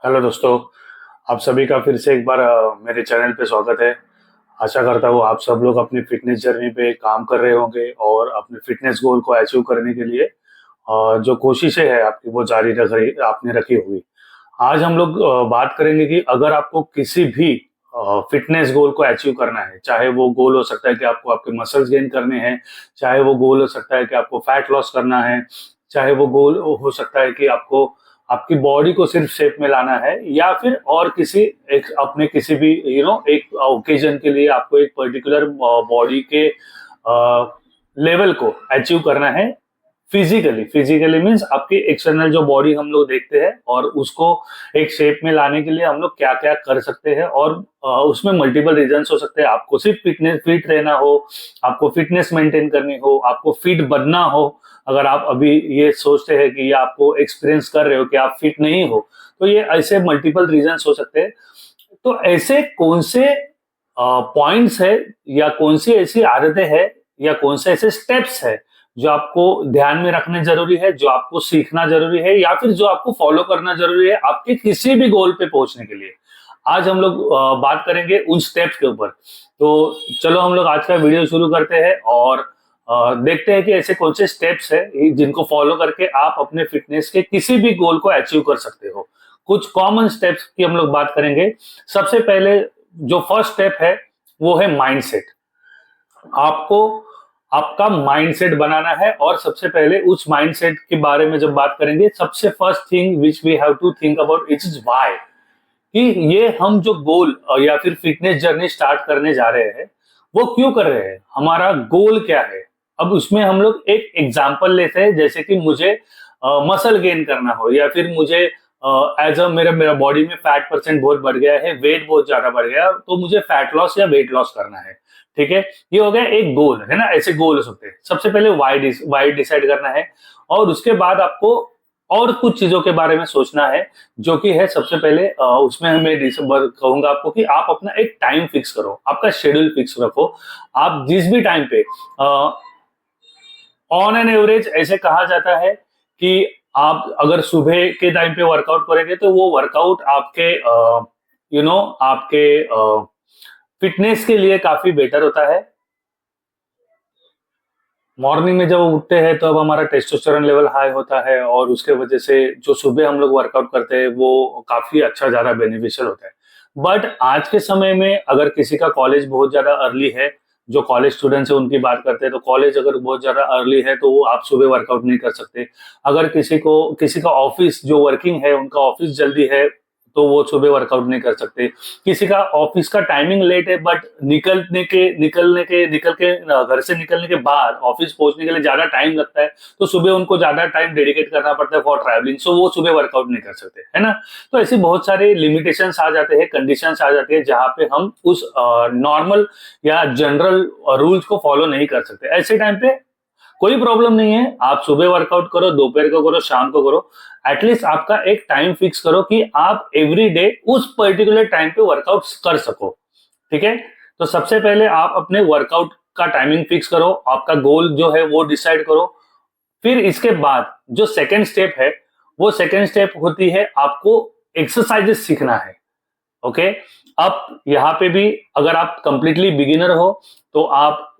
Hello दोस्तों। आप सभी का फिर से एक बार मेरे चैनल पे स्वागत है। आशा करता हूँ आप सब लोग अपनी फिटनेस जर्नी पे काम कर रहे होंगे और अपने फिटनेस गोल को अचीव करने के लिए जो कोशिशें हैं आपकी वो जारी रख रही आपने रखी होगी। आज हम लोग बात करेंगे कि अगर आपको किसी भी फिटनेस गोल को अचीव करना है, चाहे वो गोल हो सकता है कि आपको आपके मसल्स गेन करने हैं, चाहे वो गोल हो सकता है कि आपको फैट लॉस करना है, चाहे वो गोल हो सकता है कि आपको आपकी बॉडी को सिर्फ शेप में लाना है, या फिर और किसी एक अपने किसी भी एक ओकेजन के लिए आपको एक पर्टिकुलर बॉडी के लेवल को अचीव करना है। फिजिकली मीन्स आपकी एक्सटर्नल जो बॉडी हम लोग देखते हैं और उसको एक शेप में लाने के लिए हम लोग क्या क्या कर सकते हैं, और उसमें मल्टीपल रीजंस हो सकते हैं। आपको सिर्फ फिट रहना हो, आपको फिटनेस मेंटेन करनी हो, आपको फिट बनना हो। अगर आप अभी ये सोचते हैं कि या आपको एक्सपीरियंस कर रहे हो कि आप फिट नहीं हो, तो ये ऐसे मल्टीपल रीजंस हो सकते हैं। तो ऐसे कौन से पॉइंट्स है, या कौन सी ऐसी आदतें हैं, या कौन से ऐसे स्टेप्स है जो आपको ध्यान में रखने जरूरी है, जो आपको सीखना जरूरी है, या फिर जो आपको फॉलो करना जरूरी है आपके किसी भी गोल पे पहुंचने के लिए। आज हम लोग बात करेंगे उन स्टेप्स के ऊपर। तो चलो हम लोग आज का वीडियो शुरू करते हैं और देखते हैं कि ऐसे कौन से स्टेप्स है जिनको फॉलो करके आप अपने फिटनेस के किसी भी गोल को अचीव कर सकते हो। कुछ कॉमन स्टेप्स की हम लोग बात करेंगे। सबसे पहले जो फर्स्ट स्टेप है वो है माइंडसेट। आपको आपका माइंडसेट बनाना है, और सबसे पहले उस माइंडसेट के बारे में जब बात करेंगे, सबसे first thing which we have to think about it is why. कि ये हम जो गोल या फिर फिटनेस जर्नी स्टार्ट करने जा रहे हैं वो क्यों कर रहे हैं, हमारा गोल क्या है। अब उसमें हम लोग एक एग्जांपल लेते हैं, जैसे कि मुझे मसल गेन करना हो, या फिर मुझे एज अ मेरा मेरा बॉडी में फैट परसेंट बहुत बढ़ गया है, वेट बहुत ज्यादा बढ़ गया, तो मुझे फैट लॉस या वेट लॉस करना है। ठीक है, ये हो गया एक गोल, है ना। ऐसे गोल हो सकते हैं। सबसे पहले वाई डिसाइड करना है, और उसके बाद आपको और कुछ चीजों के बारे में सोचना है, जो कि है सबसे पहले उसमें मैं कहूंगा आपको कि आप अपना एक टाइम फिक्स करो, आपका शेड्यूल फिक्स रखो। आप जिस भी टाइम पे ऑन एन एवरेज ऐसे कहा जाता है कि आप अगर सुबह के टाइम पे वर्कआउट करेंगे तो वो वर्कआउट आपके आपके फिटनेस के लिए काफी बेटर होता है। मॉर्निंग में जब उठते हैं तो अब हमारा टेस्टोस्टेरोन लेवल हाई होता है, और उसके वजह से जो सुबह हम लोग वर्कआउट करते हैं वो काफी अच्छा, ज्यादा बेनिफिशियल होता है। बट आज के समय में अगर किसी का कॉलेज बहुत ज्यादा अर्ली है, जो कॉलेज स्टूडेंट्स है उनकी बात करते हैं, तो कॉलेज अगर बहुत ज्यादा अर्ली है तो वो आप सुबह वर्कआउट नहीं कर सकते। अगर किसी का ऑफिस जो वर्किंग है, उनका ऑफिस जल्दी है, तो वो सुबह वर्कआउट नहीं कर सकते। किसी का ऑफिस का टाइमिंग लेट है, बट निकल के घर से निकलने के बाद ऑफिस पहुंचने के लिए ज्यादा टाइम लगता है, तो सुबह उनको ज्यादा टाइम डेडिकेट करना पड़ता है फॉर ट्रैवलिंग, सो वो सुबह वर्कआउट नहीं कर सकते, है ना। तो ऐसे बहुत सारे लिमिटेशंस आ जाते हैं, कंडीशंस आ जाती है, जहां पे हम उस नॉर्मल या जनरल रूल्स को फॉलो नहीं कर सकते। ऐसे टाइम पे कोई प्रॉब्लम नहीं है, आप सुबह वर्कआउट करो, दोपहर को करो, शाम को करो। एटलीस्ट आपका एक टाइम फिक्स करो कि आप एवरी डे उस पर्टिकुलर टाइम पे वर्कआउट कर सको। ठीक है, तो सबसे पहले आप अपने वर्कआउट का टाइमिंग फिक्स करो, आपका गोल जो है वो डिसाइड करो। फिर इसके बाद जो सेकेंड स्टेप है, वो सेकेंड स्टेप होती है आपको एक्सरसाइजेस सीखना है। ओके, अब यहाँ पे भी अगर आप कंप्लीटली बिगिनर हो तो आप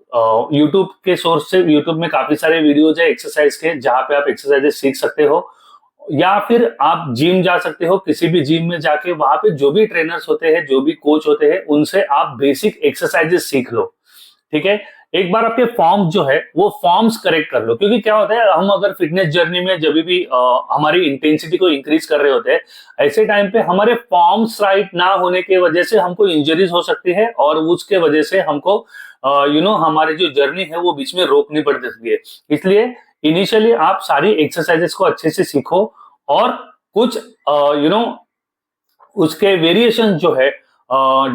यूट्यूब के सोर्स से, यूट्यूब में काफी सारे वीडियोज है एक्सरसाइज के, जहाँ पे आप एक्सरसाइजेस सीख सकते हो। या फिर आप जिम जा सकते हो, किसी भी जिम में जाके वहां पे जो भी ट्रेनर्स होते हैं, जो भी कोच होते हैं, उनसे आप बेसिक एक्सरसाइजेस सीख लो। ठीक है, एक बार आपके फॉर्म जो है वो फॉर्म्स करेक्ट कर लो, क्योंकि क्या होता है, हम अगर फिटनेस जर्नी में जब भी हमारी इंटेंसिटी को इंक्रीज कर रहे होते हैं, ऐसे टाइम पे हमारे फॉर्म्स राइट ना होने की वजह से हमको इंजरीज हो सकती है, और उसके वजह से हमको हमारी जो जर्नी है वो बीच में रोकनी पड़ सकती है। इसलिए इनिशियली आप सारी एक्सरसाइजेस को अच्छे से सीखो, और कुछ उसके वेरिएशन जो है,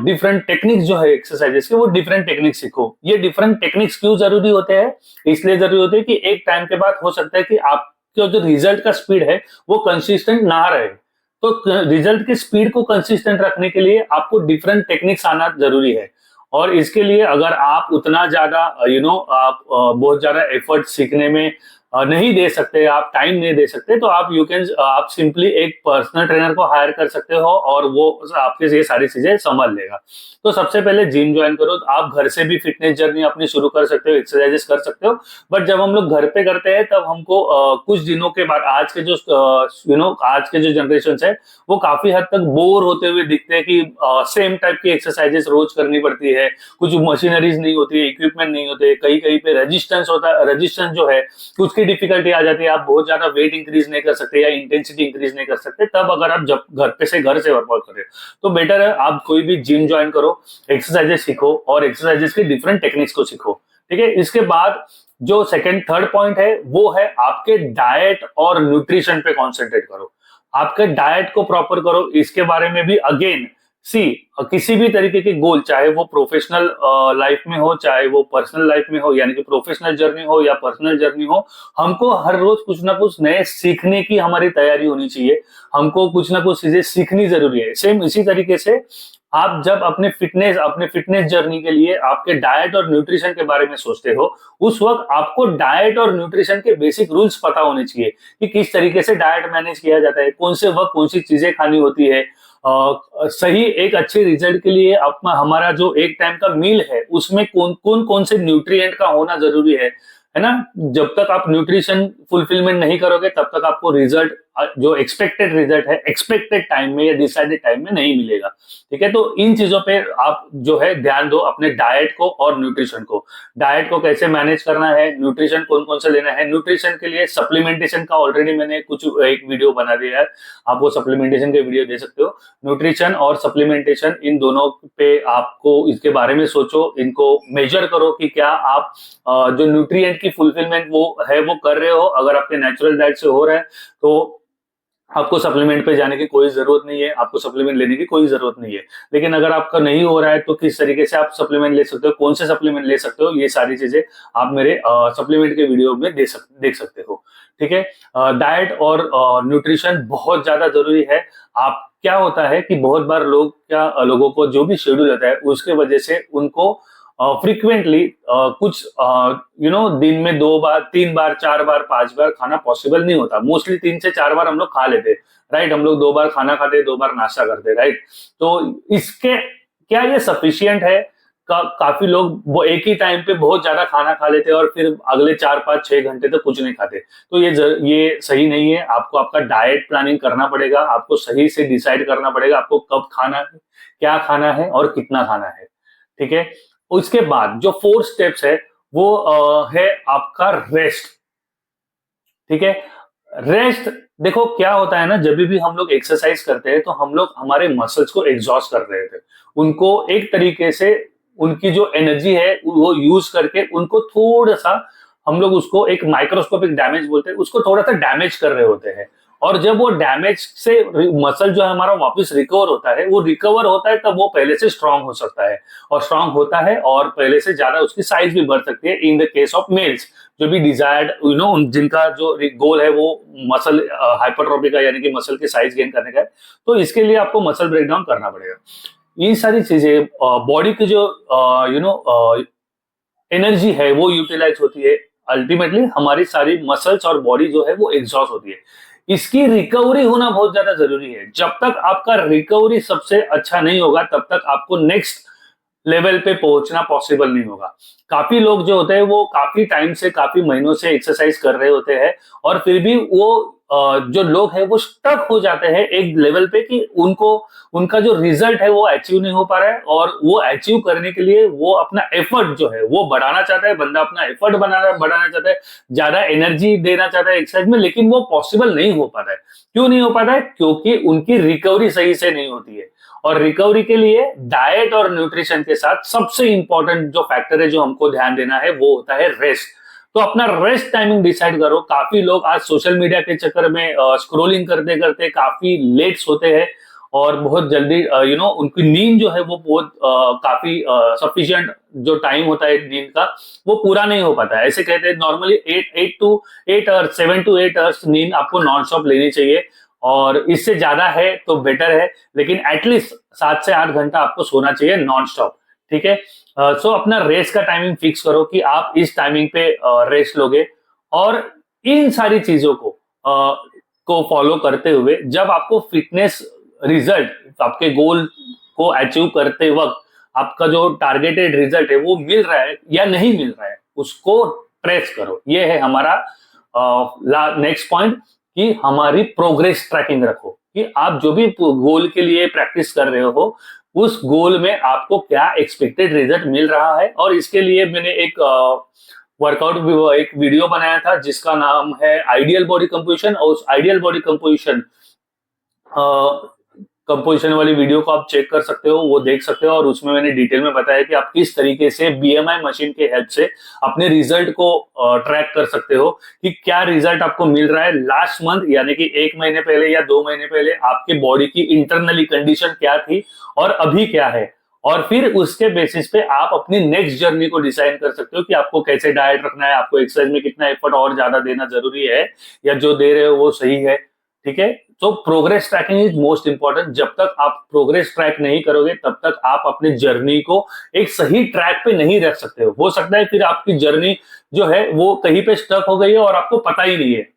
डिफरेंट टेक्निक्स जो है एक्सरसाइजेस के, वो डिफरेंट टेक्निक्स सीखो। ये डिफरेंट टेक्निक्स क्यों जरूरी होते हैं, इसलिए जरूरी होते हैं कि एक टाइम के बाद हो सकता है कि आपके जो रिजल्ट का स्पीड है वो कंसिस्टेंट ना रहे। तो रिजल्ट की स्पीड को कंसिस्टेंट रखने के लिए आपको डिफरेंट टेक्निक्स आना जरूरी है। और इसके लिए अगर आप उतना ज्यादा आप बहुत ज्यादा एफर्ट सीखने में नहीं दे सकते, आप टाइम नहीं दे सकते, तो आप सिंपली एक पर्सनल ट्रेनर को हायर कर सकते हो और वो आपके ये सारी चीजें संभाल लेगा। तो सबसे पहले जिम ज्वाइन करो। तो आप घर से भी फिटनेस जर्नी अपनी शुरू कर सकते हो, एक्सरसाइजेस कर सकते हो। बट जब हम लोग घर पे करते हैं तब हमको कुछ दिनों के बाद आज के जो जनरेशन है वो काफी हद तक बोर होते हुए दिखते हैं कि सेम टाइप की एक्सरसाइजेस रोज करनी पड़ती है, कुछ मशीनरीज नहीं होती है, इक्विपमेंट नहीं होते, कहीं कहीं पे रेजिस्टेंस होता है, रेजिस्टेंस जो है उसकी डिफिकल्टी आ जाती है, आप बहुत ज्यादा वेट इंक्रीज नहीं कर सकते या इंटेंसिटी इंक्रीज नहीं कर सकते। तब अगर आप जब घर से वर्कआउट कर रहे हो तो बेटर है आप कोई भी जिम ज्वाइन करो, एक्सरसाइजेस सीखो और एक्सरसाइजेस की डिफरेंट टेक्निक्स को सीखो। ठीक है, इसके बाद जो सेकंड थर्ड पॉइंट है वो है आपके डाइट और न्यूट्रिशन पे कॉन्सेंट्रेट करो। आपके डाइट को प्रॉपर करो। इसके बारे में भी अगेन सी किसी भी तरीके के गोल, चाहे वो प्रोफेशनल लाइफ में हो चाहे वो पर्सनल लाइफ में हो, यानी कि प्रोफेशनल जर्नी हो या पर्सनल जर्नी हो, हमको हर रोज कुछ ना कुछ नए सीखने की हमारी तैयारी होनी चाहिए। हमको कुछ ना कुछ चीजें सीखनी जरूरी है। सेम इसी तरीके से आप जब अपने फिटनेस जर्नी के लिए आपके डाइट और न्यूट्रिशन के बारे में सोचते हो, उस वक्त आपको डाइट और न्यूट्रिशन के बेसिक रूल्स पता होने चाहिए कि किस तरीके से डाइट मैनेज किया जाता है, कौन से वक्त कौन सी चीजें खानी होती है। सही एक अच्छे रिजल्ट के लिए अपना हमारा जो एक टाइम का मील है उसमें कौन से न्यूट्रिएंट का होना जरूरी है ना। जब तक आप न्यूट्रिशन फुलफिलमेंट नहीं करोगे तब तक आपको रिजल्ट जो एक्सपेक्टेड रिजल्ट है एक्सपेक्टेड टाइम में या डिसाइडेड टाइम में नहीं मिलेगा। ठीक है, तो इन चीजों पे आप जो है ध्यान दो, अपने डाइट को और न्यूट्रिशन को। डाइट को कैसे मैनेज करना है, न्यूट्रिशन कौन कौन सा लेना है। न्यूट्रिशन के लिए सप्लीमेंटेशन का ऑलरेडी मैंने कुछ एक वीडियो बना दिया है, आप वो सप्लीमेंटेशन के वीडियो दे सकते हो। न्यूट्रिशन और सप्लीमेंटेशन इन दोनों पे आपको इसके बारे में सोचो, इनको मेजर करो कि क्या आप जो न्यूट्रिएंट की फुलफिलमेंट वो कर रहे हो। अगर आपके नेचुरल डाइट से हो रहा है तो आपको सप्लीमेंट पे जाने की कोई जरूरत नहीं है, आपको सप्लीमेंट लेने की कोई जरूरत नहीं है। लेकिन अगर आपका नहीं हो रहा है तो किस तरीके से आप सप्लीमेंट ले सकते हो, कौन से सप्लीमेंट ले सकते हो, ये सारी चीजें आप मेरे सप्लीमेंट के वीडियो में देख सकते हो। ठीक है, डाइट और न्यूट्रिशन बहुत ज्यादा जरूरी है। आप क्या होता है कि बहुत बार लोगों को जो भी शेड्यूल होता है उसके वजह से उनको फ्रीक्वेंटली कुछ दिन में 2 बार 3 बार 4 बार 5 बार खाना पॉसिबल नहीं होता। मोस्टली 3 से 4 बार हम लोग खा लेते, राइट। हम लोग 2 बार खाना खाते, 2 बार नाश्ता करते, राइट। तो इसके क्या ये सफिशियंट है? काफी लोग वो एक ही टाइम पे बहुत ज्यादा खाना खा लेते हैं और फिर अगले 4 5 6 घंटे तक कुछ नहीं खाते। तो ये सही नहीं है। आपको आपका डाइट प्लानिंग करना पड़ेगा, आपको सही से डिसाइड करना पड़ेगा आपको कब खाना है, क्या खाना है और कितना खाना है। ठीक है, उसके बाद जो 4 स्टेप्स है वो है आपका रेस्ट। ठीक है, रेस्ट देखो क्या होता है ना, जब भी हम लोग एक्सरसाइज करते हैं तो हम लोग हमारे मसल्स को एग्जॉस्ट कर रहे थे, उनको एक तरीके से उनकी जो एनर्जी है वो यूज करके उनको थोड़ा सा हम लोग उसको एक माइक्रोस्कोपिक डैमेज बोलते हैं, उसको थोड़ा सा डैमेज कर रहे होते हैं। और जब वो डैमेज से मसल जो है हमारा वापस रिकवर होता है, वो रिकवर होता है तब वो पहले से स्ट्रांग हो सकता है और स्ट्रांग होता है और पहले से ज्यादा उसकी साइज भी बढ़ सकती है in the case of males जो भी डिजायर्ड जिनका जो गोल है वो मसल हाइपरट्रॉफी का यानी कि मसल की साइज गेन करने का है। तो इसके लिए आपको मसल ब्रेकडाउन करना पड़ेगा। ये सारी चीजें बॉडी की जो एनर्जी है वो यूटिलाइज होती है, अल्टीमेटली हमारी सारी मसल्स और बॉडी जो है वो एग्जॉस्ट होती है। इसकी रिकवरी होना बहुत ज्यादा जरूरी है। जब तक आपका रिकवरी सबसे अच्छा नहीं होगा तब तक आपको नेक्स्ट लेवल पे पहुंचना पॉसिबल नहीं होगा। काफी लोग जो होते हैं वो काफी टाइम से काफी महीनों से एक्सरसाइज कर रहे होते हैं और फिर भी वो जो लोग हैं वो स्टक हो जाते हैं एक लेवल पे कि उनको उनका जो रिजल्ट है वो अचीव नहीं हो पा रहा है और वो अचीव करने के लिए वो अपना एफर्ट जो है वो बढ़ाना चाहता है, बंदा अपना एफर्ट बढ़ाना चाहता है, ज्यादा एनर्जी देना चाहता है एक्सरसाइज में, लेकिन वो पॉसिबल नहीं हो पाता है। क्यों नहीं हो पाता है? क्योंकि उनकी रिकवरी सही से नहीं होती है। और रिकवरी के लिए डाइट और न्यूट्रिशन के साथ सबसे इंपॉर्टेंट जो फैक्टर है जो हमको ध्यान देना है वो होता है रेस्ट। तो अपना रेस्ट टाइमिंग डिसाइड करो। काफी लोग आज सोशल मीडिया के चक्कर में स्क्रोलिंग करते करते काफी लेट सोते हैं और बहुत जल्दी उनकी नींद जो है वो बहुत काफी सफिशिएंट जो टाइम होता है नींद का वो पूरा नहीं हो पाता है। ऐसे कहते हैं नॉर्मली 8 आवर्स 7 to 8 आवर्स नींद आपको नॉन स्टॉप लेनी चाहिए और इससे ज्यादा है तो बेटर है, लेकिन एटलीस्ट 7 से 8 घंटा आपको सोना चाहिए नॉन स्टॉप। ठीक है, सो अपना रेस्ट का टाइमिंग फिक्स करो कि आप इस टाइमिंग पे रेस्ट लोगे। और इन सारी चीजों को फॉलो करते हुए जब आपको फिटनेस रिजल्ट, आपके गोल को अचीव करते वक्त आपका जो टारगेटेड रिजल्ट है वो मिल रहा है या नहीं मिल रहा है, उसको ट्रेस करो। ये है हमारा नेक्स्ट पॉइंट, कि हमारी प्रोग्रेस ट्रैकिंग रखो, कि आप जो भी गोल के लिए प्रैक्टिस कर रहे हो उस गोल में आपको क्या एक्सपेक्टेड रिजल्ट मिल रहा है। और इसके लिए मैंने एक वर्कआउट, एक वीडियो बनाया था जिसका नाम है आइडियल बॉडी कंपोजिशन, और उस आइडियल बॉडी कंपोजिशन वाली वीडियो को आप चेक कर सकते हो, वो देख सकते हो। और उसमें मैंने डिटेल में बताया कि आप किस तरीके से बीएमआई मशीन के हेल्प से अपने रिजल्ट को ट्रैक कर सकते हो, कि क्या रिजल्ट आपको मिल रहा है लास्ट मंथ, यानी कि 1 महीने पहले या 2 महीने पहले आपके बॉडी की इंटरनली कंडीशन क्या थी और अभी क्या है। और फिर उसके बेसिस पे आप अपनी नेक्स्ट जर्नी को डिसाइड कर सकते हो कि आपको कैसे डाइट रखना है, आपको एक्सरसाइज में कितना एफर्ट और ज्यादा देना जरूरी है, या जो दे रहे हो वो सही है। ठीक है, तो progress tracking is most important. जब तक आप प्रोग्रेस ट्रैक नहीं करोगे तब तक आप अपने जर्नी को एक सही ट्रैक पे नहीं रख सकते हो सकता है फिर आपकी जर्नी जो है वो कहीं पे स्टक हो गई है और आपको पता ही नहीं है।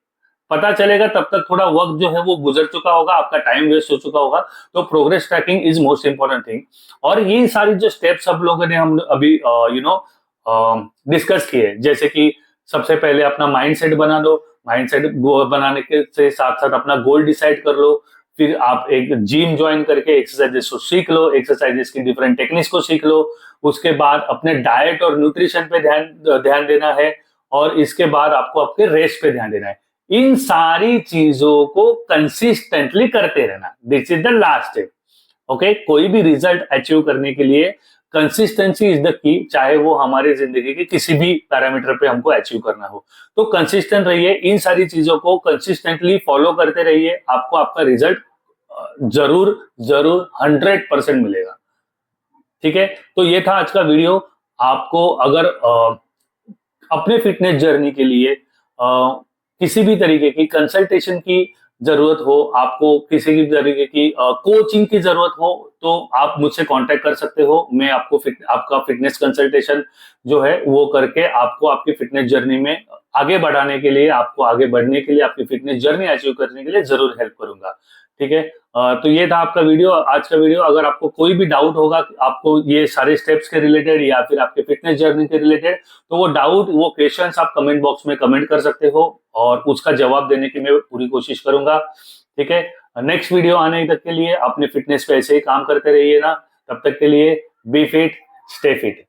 पता चलेगा तब तक थोड़ा वक्त जो है वो गुजर चुका होगा, आपका टाइम वेस्ट हो चुका होगा। तो progress tracking is most important thing. और ये सारी जो स्टेप्स सब लोगों ने हम अभी डिस्कस किए, जैसे कि सबसे पहले अपना माइंड सेट बना दो, माइंड सेट बनाने के से साथ साथ अपना गोल डिसाइड कर लो। फिर आप एक जिम ज्वाइन करके एक्सरसाइजेस को सीख लो, एक्सरसाइजेस की डिफरेंट टेक्निक्स को सीख लो। उसके बाद अपने डाइट और न्यूट्रिशन पे ध्यान ध्यान देना है। और इसके बाद आपको आपके रेस्ट पे ध्यान देना है। इन सारी चीजों को कंसिस्टेंटली करते रहना, this is the last step. Okay, कोई भी रिजल्ट अचीव करने के लिए कंसिस्टेंसी इज द की, चाहे वो हमारी जिंदगी के किसी भी पैरामीटर पे हमको अचीव करना हो। तो कंसिस्टेंट रहिए, इन सारी चीजों को कंसिस्टेंटली फॉलो करते रहिए, आपको आपका रिजल्ट जरूर जरूर 100% मिलेगा। ठीक है, तो ये था आज का वीडियो। आपको अगर अपने फिटनेस जर्नी के लिए किसी भी तरीके की कंसल्टेशन की जरूरत हो, आपको किसी भी तरीके की कोचिंग की जरूरत हो, तो आप मुझसे कांटेक्ट कर सकते हो। मैं आपको आपका फिटनेस कंसल्टेशन जो है वो करके आपको आपकी फिटनेस जर्नी में आगे बढ़ाने के लिए, आपको आगे बढ़ने के लिए, आपकी फिटनेस जर्नी अचीव करने के लिए जरूर हेल्प करूंगा। ठीक है, तो ये था आपका वीडियो, आज का वीडियो। अगर आपको कोई भी डाउट होगा आपको ये सारे स्टेप्स के रिलेटेड या फिर आपके फिटनेस जर्नी के रिलेटेड, तो वो डाउट, वो क्वेश्चंस आप कमेंट बॉक्स में कमेंट कर सकते हो और उसका जवाब देने की मैं पूरी कोशिश करूंगा। ठीक है, नेक्स्ट वीडियो आने तक के लिए अपने फिटनेस पे ऐसे ही काम करते रहिए ना। तब तक के लिए बी फिट, स्टे फिट।